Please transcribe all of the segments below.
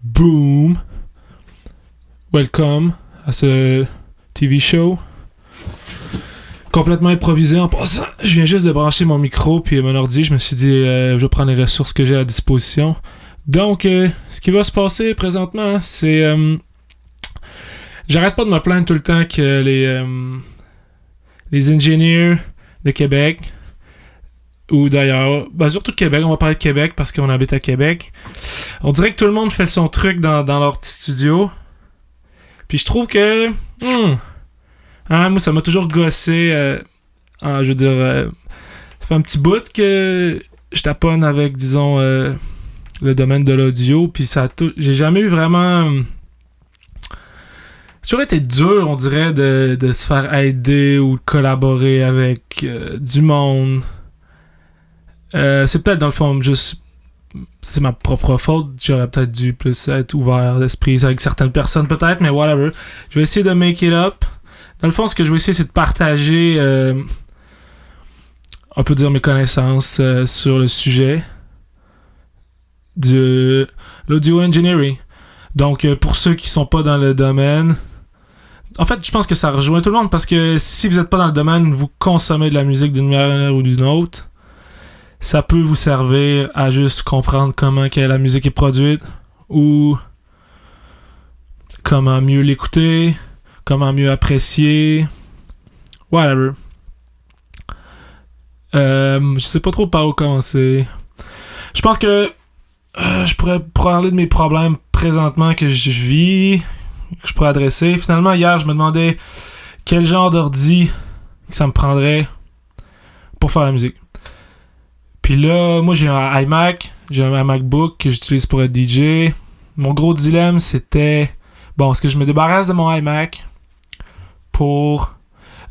Boom! Welcome à ce TV show. Complètement improvisé en passant. Je viens juste de brancher mon micro puis mon ordi. Je me suis dit, je vais prendre les ressources que j'ai à disposition. Donc, ce qui va se passer présentement, c'est... j'arrête pas de me plaindre tout le temps que les ingénieurs de Québec, ou d'ailleurs, surtout de Québec, on va parler de Québec parce qu'on habite à Québec, on dirait que tout le monde fait son truc dans leur petit studio. Puis je trouve que... moi, ça m'a toujours gossé. Je veux dire, ça fait un petit bout que je taponne avec, disons, le domaine de l'audio. Puis j'ai jamais eu vraiment... C'est toujours été dur, on dirait, de se faire aider ou de collaborer avec du monde. C'est peut-être, dans le fond, juste... C'est ma propre faute. J'aurais peut-être dû plus être ouvert d'esprit avec certaines personnes, peut-être, mais whatever. Je vais essayer de make it up. Dans le fond, ce que je vais essayer, c'est de partager, on peut dire, mes connaissances sur le sujet de l'audio engineering. Donc, pour ceux qui sont pas dans le domaine, en fait, je pense que ça rejoint tout le monde parce que si vous êtes pas dans le domaine, vous consommez de la musique d'une manière ou d'une autre, ça peut vous servir à juste comprendre comment que la musique est produite ou comment mieux l'écouter, comment mieux apprécier, whatever. Je sais pas trop par où commencer. Je pense que je pourrais parler de mes problèmes présentement que je vis, que je pourrais adresser. Finalement, hier, je me demandais quel genre d'ordi que ça me prendrait pour faire la musique. Puis là, moi, j'ai un iMac, j'ai un MacBook que j'utilise pour être DJ. Mon gros dilemme, c'était... Bon, est-ce que je me débarrasse de mon iMac pour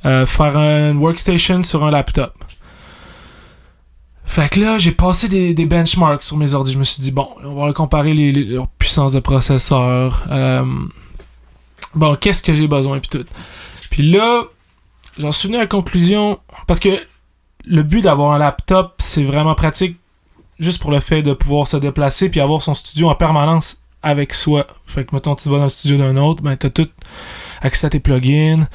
faire un workstation sur un laptop? Fait que là, j'ai passé des benchmarks sur mes ordi. Je me suis dit, bon, on va comparer leur puissance de processeur. Bon, qu'est-ce que j'ai besoin, puis tout. Puis là, j'en suis venu à la conclusion, parce que le but d'avoir un laptop, c'est vraiment pratique, juste pour le fait de pouvoir se déplacer puis avoir son studio en permanence avec soi. Fait que, mettons, tu vas dans le studio d'un autre, ben t'as tout accès à tes plugins,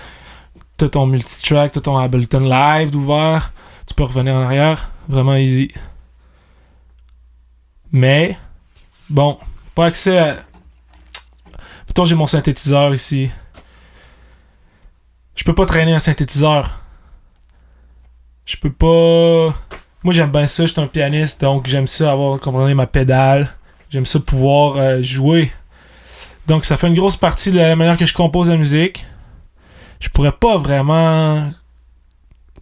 t'as ton multitrack, t'as ton Ableton Live d'ouvert, tu peux revenir en arrière, vraiment easy. Mais, bon, pas accès à... Mettons, j'ai mon synthétiseur ici. Je peux pas traîner un synthétiseur. Je peux pas... Moi, j'aime bien ça, je suis un pianiste, donc j'aime ça avoir, comprenez, ma pédale. J'aime ça pouvoir jouer. Donc, ça fait une grosse partie de la manière que je compose la musique. Je pourrais pas vraiment...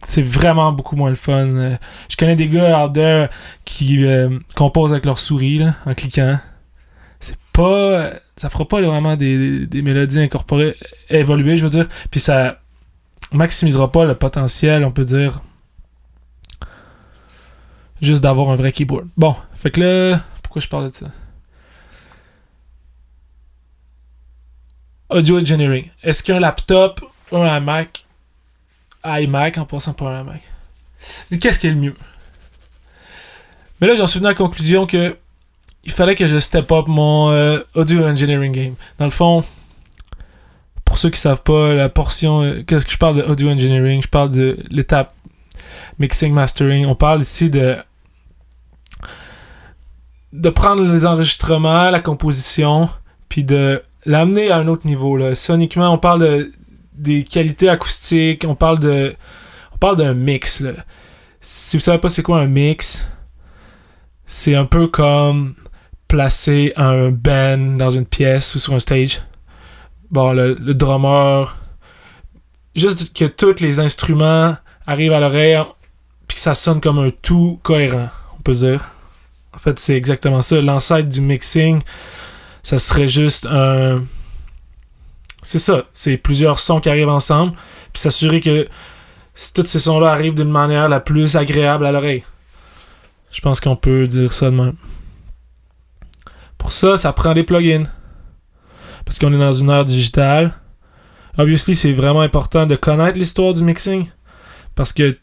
C'est vraiment beaucoup moins le fun. Je connais des gars out there qui composent avec leur souris, là, en cliquant. C'est pas... Ça fera pas vraiment des mélodies incorporées, évoluées, je veux dire. Puis ça maximisera pas le potentiel, on peut dire... Juste d'avoir un vrai keyboard. Bon, fait que là... Pourquoi je parle de ça? Audio engineering. Est-ce qu'un laptop, un iMac, en passant par un iMac, qu'est-ce qui est le mieux? Mais là, j'en suis venu à la conclusion que il fallait que je step up mon audio engineering game. Dans le fond, pour ceux qui savent pas, la portion... qu'est-ce que je parle de audio engineering? Je parle de l'étape mixing, mastering. On parle ici de prendre les enregistrements, la composition, puis de l'amener à un autre niveau. Là. Soniquement, on parle des qualités acoustiques, on parle d'un mix. Là. Si vous savez pas c'est quoi un mix, c'est un peu comme placer un band dans une pièce ou sur un stage. Bon, le drummer, juste que tous les instruments arrivent à l'oreille, puis que ça sonne comme un tout cohérent, on peut dire. En fait, c'est exactement ça. L'ancêtre du mixing, ça serait juste un... C'est ça. C'est plusieurs sons qui arrivent ensemble, puis s'assurer que tous ces sons-là arrivent d'une manière la plus agréable à l'oreille. Je pense qu'on peut dire ça de même. Pour ça, ça prend des plugins. Parce qu'on est dans une ère digitale. Obviously, c'est vraiment important de connaître l'histoire du mixing. Parce que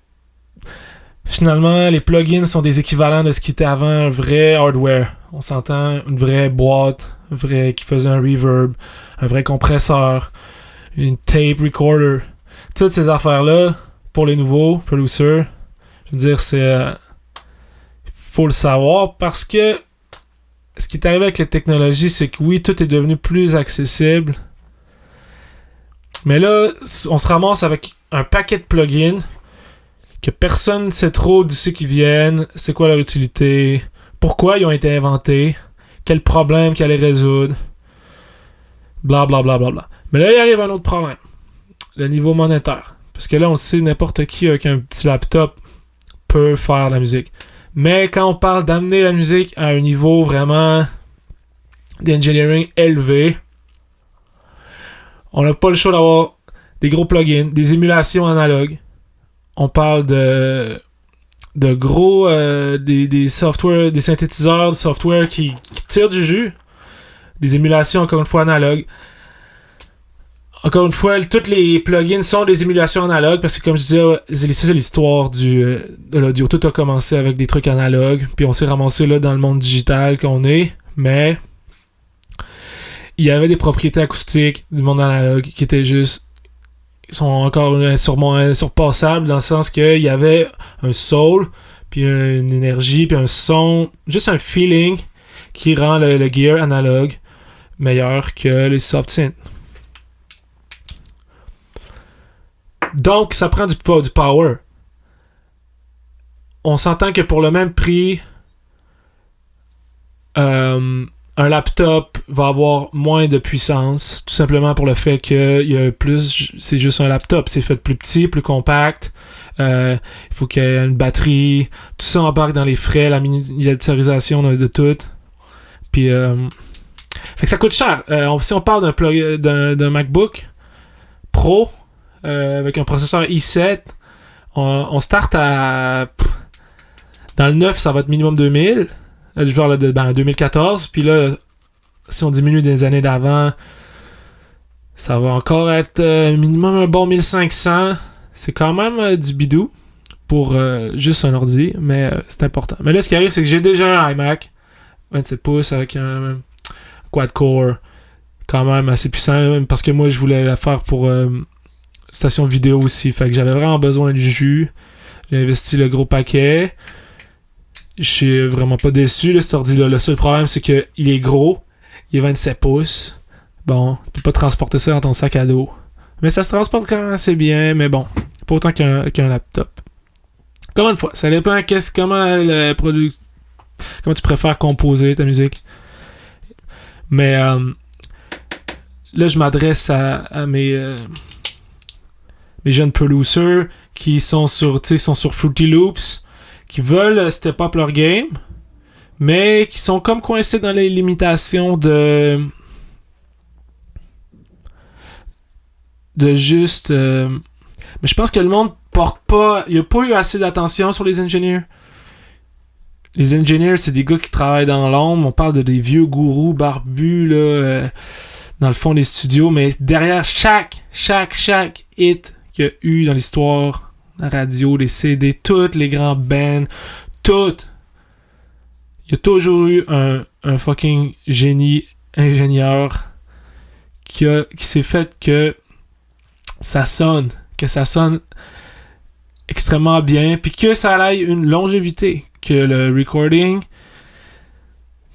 finalement, les plugins sont des équivalents de ce qui était avant un vrai hardware. On s'entend, une vraie boîte, qui faisait un reverb, un vrai compresseur, une tape recorder. Toutes ces affaires-là, pour les nouveaux producers, je veux dire, c'est... faut le savoir parce que ce qui est arrivé avec la technologie, c'est que oui, tout est devenu plus accessible. Mais là, on se ramasse avec un paquet de plugins que personne ne sait trop d'où c'est qu'ils viennent, c'est quoi leur utilité, pourquoi ils ont été inventés, quel problème qu'ils allaient résoudre, bla bla bla bla bla. Mais là, il arrive un autre problème, le niveau monétaire. Parce que là, on sait n'importe qui avec un petit laptop peut faire de la musique. Mais quand on parle d'amener la musique à un niveau vraiment d'engineering élevé, on n'a pas le choix d'avoir des gros plugins, des émulations analogues. On parle de gros des software, des synthétiseurs, des software qui tirent du jus. Des émulations, encore une fois, analogues. Encore une fois, tous les plugins sont des émulations analogues parce que, comme je disais, c'est l'histoire de l'audio. Tout a commencé avec des trucs analogues, puis on s'est ramassé là dans le monde digital qu'on est, mais il y avait des propriétés acoustiques du monde analogue qui étaient juste... sont encore sûrement surpassables dans le sens qu'il y avait un soul, puis une énergie, puis un son, juste un feeling qui rend le gear analogue meilleur que les soft synths. Donc, ça prend du power. On s'entend que pour le même prix, un laptop va avoir moins de puissance, tout simplement pour le fait qu'il y a plus, c'est juste un laptop, c'est fait plus petit, plus compact, il faut qu'il y ait une batterie, tout ça embarque dans les frais, la miniaturisation de tout, puis fait que ça coûte cher. Si on parle d'un MacBook Pro avec un processeur i7, on start à dans le 9, ça va être minimum 2000. Je parle de 2014, puis là, si on diminue des années d'avant, ça va encore être minimum un bon 1500. C'est quand même du bidou pour juste un ordi, mais c'est important. Mais là, ce qui arrive, c'est que j'ai déjà un iMac 27 pouces avec un quad-core quand même assez puissant, parce que moi, je voulais la faire pour station vidéo aussi, fait que j'avais vraiment besoin de jus. J'ai investi le gros paquet. Je suis vraiment pas déçu de cet ordi-là. Le seul problème, c'est qu'il est gros. Il est 27 pouces. Bon, tu peux pas transporter ça dans ton sac à dos. Mais ça se transporte quand même assez bien. Mais bon, pas autant qu'un laptop. Encore une fois, ça dépend comment tu préfères composer ta musique. Mais là, je m'adresse à mes jeunes producers qui sont sur Fruity Loops, qui veulent step up leur game, mais qui sont comme coincés dans les limitations de juste... mais je pense que le monde porte pas... Il n'y a pas eu assez d'attention sur les ingénieurs. Les ingénieurs, c'est des gars qui travaillent dans l'ombre. On parle de des vieux gourous barbus, là, dans le fond des studios, mais derrière chaque hit qu'il y a eu dans l'histoire... la radio, les CD, tous les grands bands, tout. Il y a toujours eu un fucking génie ingénieur qui s'est fait que ça sonne extrêmement bien, puis que ça ait une longévité, que le recording,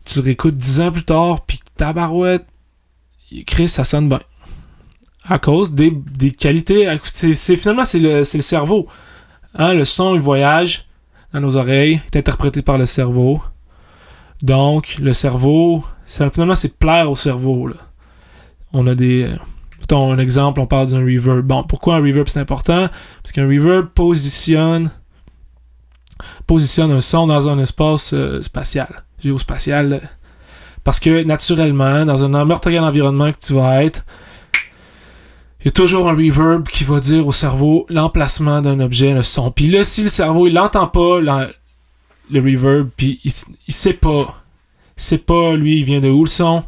tu le réécoutes 10 ans plus tard, puis tabarouette, Chris, ça sonne bien. À cause des qualités acoustiques. Finalement, c'est le cerveau. Hein, le son, il voyage dans nos oreilles, est interprété par le cerveau. Donc, le cerveau, finalement, c'est plaire au cerveau. Là. On a mettons un exemple, on parle d'un reverb. Bon, pourquoi un reverb, c'est important? Parce qu'un reverb positionne un son dans un espace spatial, géospatial. Parce que, naturellement, dans un meurtrier environnement que tu vas être, il y a toujours un reverb qui va dire au cerveau l'emplacement d'un objet, le son. Puis là, si le cerveau, il l'entend pas, le reverb, puis il sait pas, lui, il vient de où le son,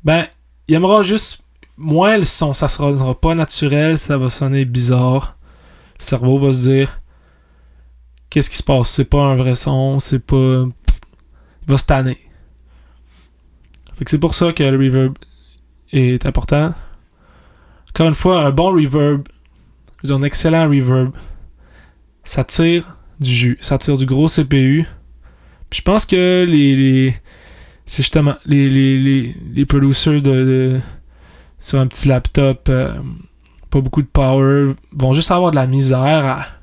ben, il aimera juste moins le son. Ça sera pas naturel, ça va sonner bizarre. Le cerveau va se dire, qu'est-ce qui se passe? C'est pas un vrai son, c'est pas... Il va se tanner. Fait que c'est pour ça que le reverb est important. Encore une fois, un bon reverb, je veux dire, un excellent reverb, ça tire du jus, ça tire du gros CPU. Puis je pense que c'est justement les producers sur un petit laptop, pas beaucoup de power, vont juste avoir de la misère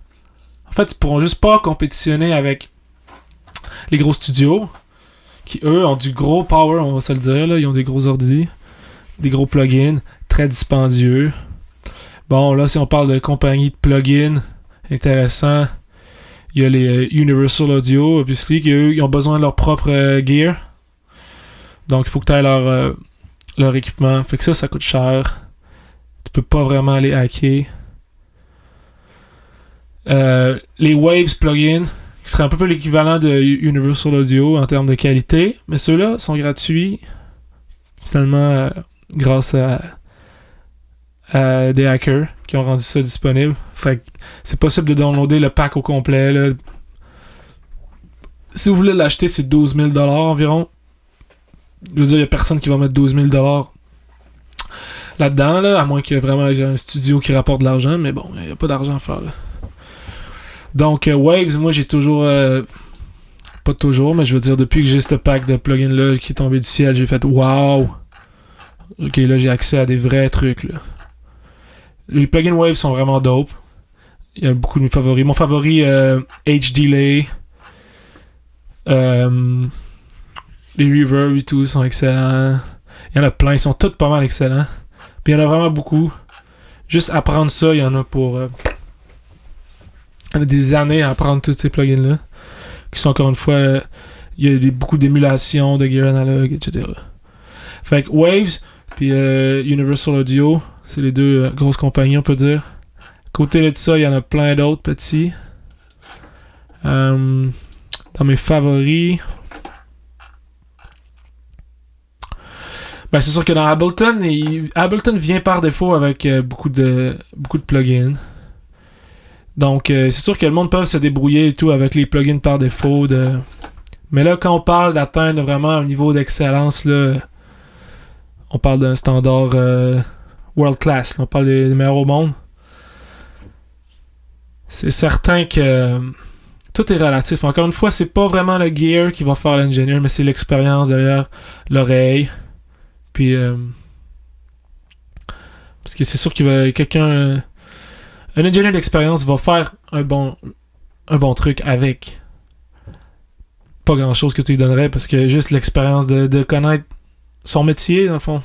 en fait, ils pourront juste pas compétitionner avec les gros studios qui, eux, ont du gros power, on va se le dire, là. Ils ont des gros ordi, des gros plugins, très dispendieux. Bon, là, si on parle de compagnie de plugins intéressant, il y a les Universal Audio, obviously, qui, eux, ils ont besoin de leur propre gear. Donc, il faut que tu aies leur équipement. Fait que ça coûte cher. Tu peux pas vraiment les hacker. Les Waves plugins, qui seraient un peu l'équivalent de Universal Audio en termes de qualité, mais ceux-là sont gratuits, finalement, grâce à des hackers qui ont rendu ça disponible. Fait que c'est possible de downloader le pack au complet, là. Si vous voulez l'acheter, c'est 12 000$ environ. Je veux dire, il n'y a personne qui va mettre 12 000$ là-dedans, là, à moins qu'il y ait vraiment un studio qui rapporte de l'argent, mais bon, il n'y a pas d'argent à faire, là. Donc, Waves, moi, j'ai toujours... pas toujours, mais je veux dire, depuis que j'ai ce pack de plugins-là qui est tombé du ciel, j'ai fait « Wow! » Ok, là, j'ai accès à des vrais trucs, là. Les plugins Waves sont vraiment dope. Il y a beaucoup de mes favoris. Mon favori, H-Delay. Les reverbs et tout sont excellents. Il y en a plein, ils sont tous pas mal excellents. Puis il y en a vraiment beaucoup. Juste apprendre ça, il y en a pour... il y a des années à apprendre tous ces plugins-là. Qui sont encore une fois... il y a beaucoup d'émulation de gear analogue, etc. Fait que Waves, puis Universal Audio, c'est les deux grosses compagnies, on peut dire. À côté de ça, il y en a plein d'autres petits. Dans mes favoris... ben c'est sûr que dans Ableton, Ableton vient par défaut avec beaucoup de plugins. Donc c'est sûr que le monde peut se débrouiller et tout avec les plugins par défaut. Mais là, quand on parle d'atteindre vraiment un niveau d'excellence, là, on parle d'un standard world class. Là, on parle des meilleurs au monde. C'est certain que tout est relatif. Encore une fois, c'est pas vraiment le gear qui va faire l'ingénieur, mais c'est l'expérience derrière l'oreille. Puis, parce que c'est sûr qu'il va quelqu'un... un ingénieur d'expérience va faire un bon truc avec pas grand chose que tu lui donnerais, parce que juste l'expérience de connaître son métier, dans le fond.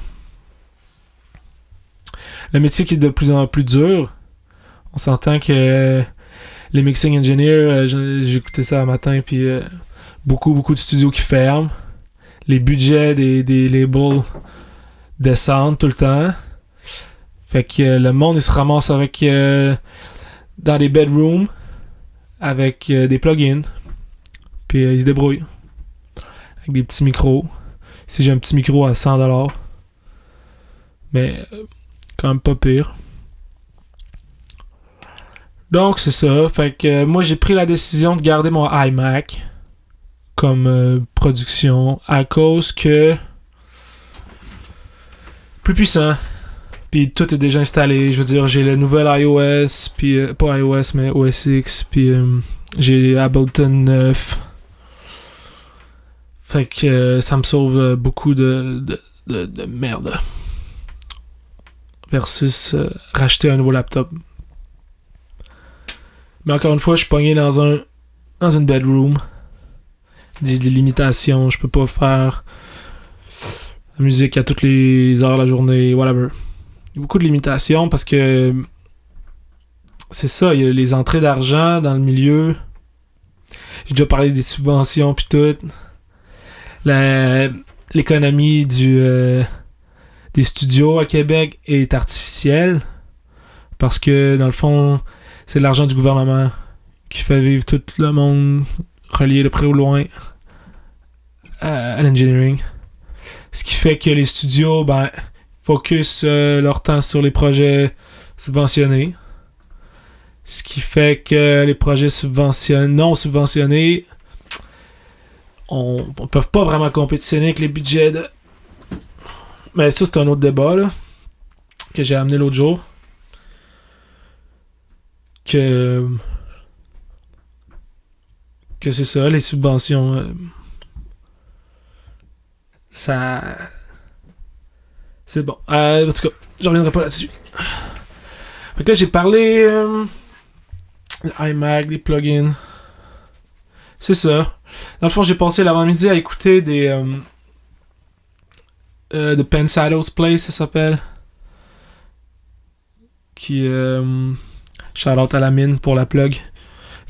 Le métier qui est de plus en plus dur. On s'entend que les mixing engineers, j'ai écouté ça un matin, puis beaucoup de studios qui ferment. Les budgets des labels descendent tout le temps. Fait que le monde, il se ramasse avec dans des bedrooms avec des plugins. Puis il se débrouille avec des petits micros. Si j'ai un petit micro à 100$. Mais quand même pas pire. Donc c'est ça. Fait que moi j'ai pris la décision de garder mon iMac comme production à cause que plus puissant. Puis tout est déjà installé. Je veux dire, j'ai le nouvel iOS, puis pas iOS, mais OS X, puis j'ai Ableton 9. Fait que ça me sauve beaucoup de merde. Versus racheter un nouveau laptop. Mais encore une fois, je suis pogné dans une bedroom. J'ai des limitations. Je peux pas faire la musique à toutes les heures de la journée, whatever. Il y a beaucoup de limitations parce que c'est ça, il y a les entrées d'argent dans le milieu. J'ai déjà parlé des subventions pis tout. L'économie des studios à Québec est artificielle parce que dans le fond, c'est l'argent du gouvernement qui fait vivre tout le monde relié de près ou loin à l'engineering. Ce qui fait que les studios, focus leur temps sur les projets subventionnés. Ce qui fait que les projets non subventionnés, on ne peut pas vraiment compétitionner avec les budgets Mais ça, c'est un autre débat, là, que j'ai amené l'autre jour. Que c'est ça, les subventions. Ça... C'est bon. En tout cas, je reviendrai pas là-dessus. Fait que là, j'ai parlé... iMac, des plugins. C'est ça. Dans le fond, j'ai passé l'avant-midi à écouter des... de Pensado's Play, ça s'appelle. Qui... shout-out à la mine pour la plug.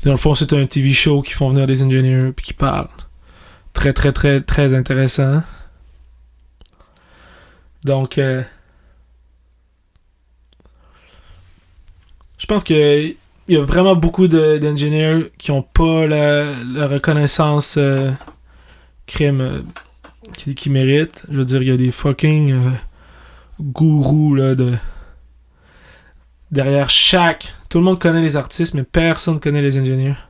Dans le fond, c'est un TV show qui font venir des ingénieurs puis qui parlent. Très, très, très, très intéressant. Donc... je pense que il y a vraiment beaucoup d'ingénieurs qui ont pas la reconnaissance crème qui méritent. Je veux dire, il y a des fucking gourous là, derrière chaque... Tout le monde connaît les artistes, mais personne connaît les ingénieurs.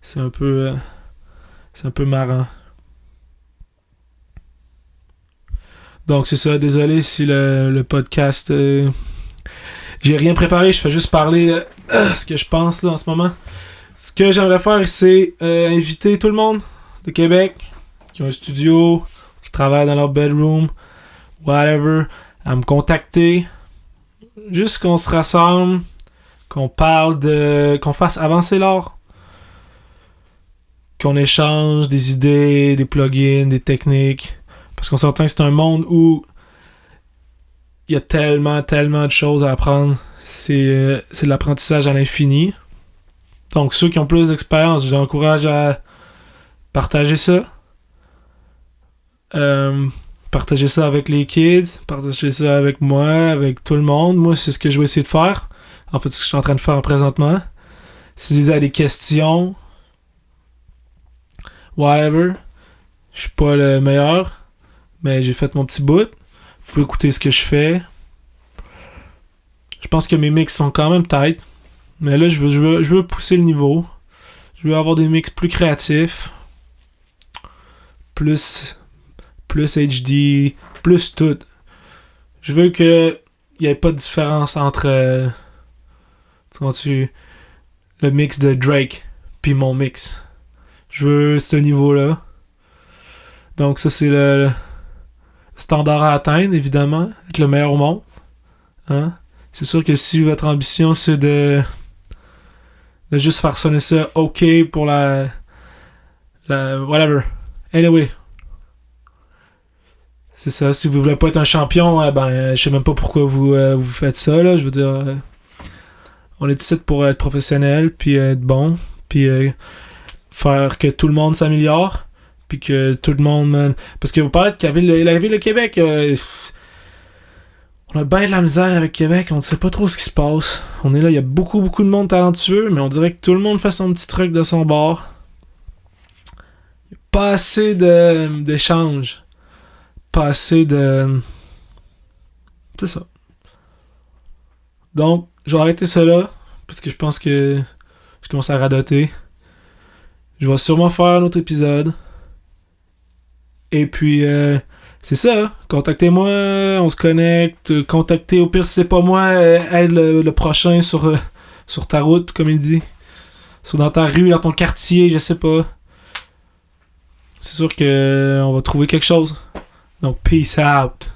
C'est un peu marrant. Donc c'est ça, désolé si le podcast... j'ai rien préparé, je fais juste parler ce que je pense là en ce moment. Ce que j'aimerais faire, c'est inviter tout le monde de Québec qui ont un studio, qui travaillent dans leur bedroom, whatever, à me contacter. Juste qu'on se rassemble, qu'on parle qu'on fasse avancer l'art. Qu'on échange des idées, des plugins, des techniques. Parce qu'on s'entend que c'est un monde où il y a tellement, tellement de choses à apprendre. C'est de l'apprentissage à l'infini. Donc, ceux qui ont plus d'expérience, je les encourage à partager ça. Partager ça avec les kids, partager ça avec moi, avec tout le monde. Moi, c'est ce que je vais essayer de faire. En fait, c'est ce que je suis en train de faire présentement. Si vous avez des questions, whatever, je suis pas le meilleur, mais j'ai fait mon petit bout. Vous pouvez écouter ce que je fais. Je pense que mes mix sont quand même tight. Mais là, je veux pousser le niveau. Je veux avoir des mix plus créatifs. Plus HD. Plus tout. Je veux que il n'y ait pas de différence entre le mix de Drake puis mon mix. Je veux ce niveau-là. Donc ça, c'est le standard à atteindre, évidemment. Être le meilleur au monde. Hein? C'est sûr que si votre ambition, c'est de juste faire sonner ça OK pour la whatever. Anyway. C'est ça. Si vous voulez pas être un champion, je sais même pas pourquoi vous faites ça, là. Je veux dire, on est ici pour être professionnel, puis être bon, puis faire que tout le monde s'améliore, puis que tout le monde... Parce que vous parlez de la ville de Québec, on a bien de la misère avec Québec, on ne sait pas trop ce qui se passe. On est là, il y a beaucoup, beaucoup de monde talentueux, mais on dirait que tout le monde fait son petit truc de son bord. Il n'y a pas assez d'échanges. Pas assez de... C'est ça. Donc, je vais arrêter ça là, parce que je pense que je commence à radoter. Je vais sûrement faire un autre épisode. Et puis, c'est ça. Contactez-moi, on se connecte. Contactez, au pire, si c'est pas moi, aide le prochain sur ta route, comme il dit. Dans ta rue, dans ton quartier, je sais pas. C'est sûr qu'on va trouver quelque chose. Donc, peace out.